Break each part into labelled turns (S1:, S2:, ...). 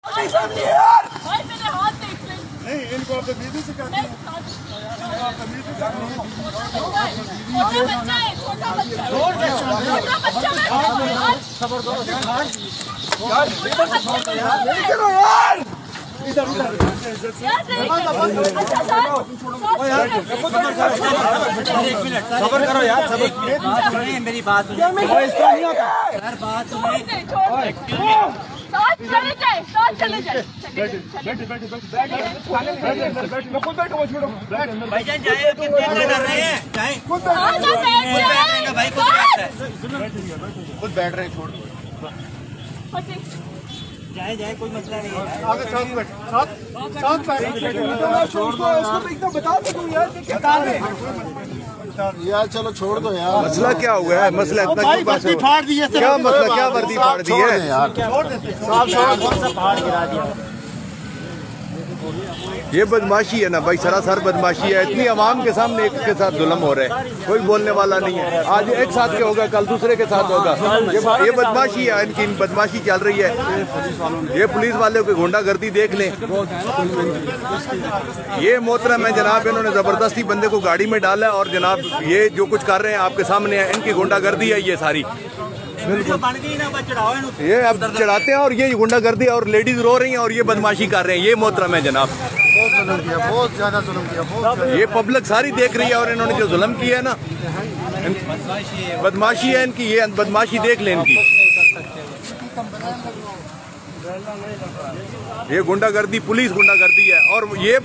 S1: भाई मेरे हाथ देख ले।
S2: नहीं, इनको आप तमीज़ से कहते हैं।
S1: छोटा बच्चा है, छोटा बच्चा है।
S2: इधर
S3: खबर करो यार, मेरी बात सुनिए। बात
S1: चले जाए, चले जाए।
S3: भाईजान जाए, डर रहे हैं जाए।
S1: भाई
S2: खुद बैठ रहे हैं, छोड़
S3: जाए जाए, कोई मसला नहीं है।
S2: आगे साथ बैठ, साथ बैठ, छोड़ दो इसको, तो एकदम बता दो यार, बता दे यार। चलो छोड़ दो यार।
S4: मसला क्या हुआ है? मसला इतना क्यों पास है?
S2: फाड़ दी है।
S4: क्या मसला, क्या वर्दी फाड़ दी है
S2: यार? छोड़ देते, साफ फाड़ गिरा दिया।
S4: ये बदमाशी है ना भाई, सरासर बदमाशी है। इतनी आवाम के सामने एक के साथ जुल्म हो रहा है, कोई बोलने वाला नहीं है। आज एक साथ के होगा, कल दूसरे के साथ होगा। ये बदमाशी है, इनकी बदमाशी चल रही है। ये पुलिस वाले की गुंडागर्दी देख लें। ये मोहतरम है जनाब, इन्होंने जबरदस्ती बंदे को गाड़ी में डाला और जनाब ये जो कुछ कर रहे हैं आपके सामने है, इनकी गुंडागर्दी है ये सारी। ये अब चढ़ाते हैं और ये गुंडागर्दी, और लेडीज रो रही हैं और ये बदमाशी कर रहे हैं। ये मोहतरम है जनाब,
S2: बहुत ज्यादा जुल्म किया।
S4: ये पब्लिक सारी देख रही है और इन्होंने जो जुल्म किया है ना, बदमाशी है इनकी। ये बदमाशी देख लें इनकी। ये गुंडागर्दी, पुलिस गुंडागर्दी है और ये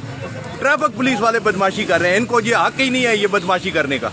S4: ट्रैफिक पुलिस वाले बदमाशी कर रहे हैं। इनको ये हक ही नहीं है ये बदमाशी करने का।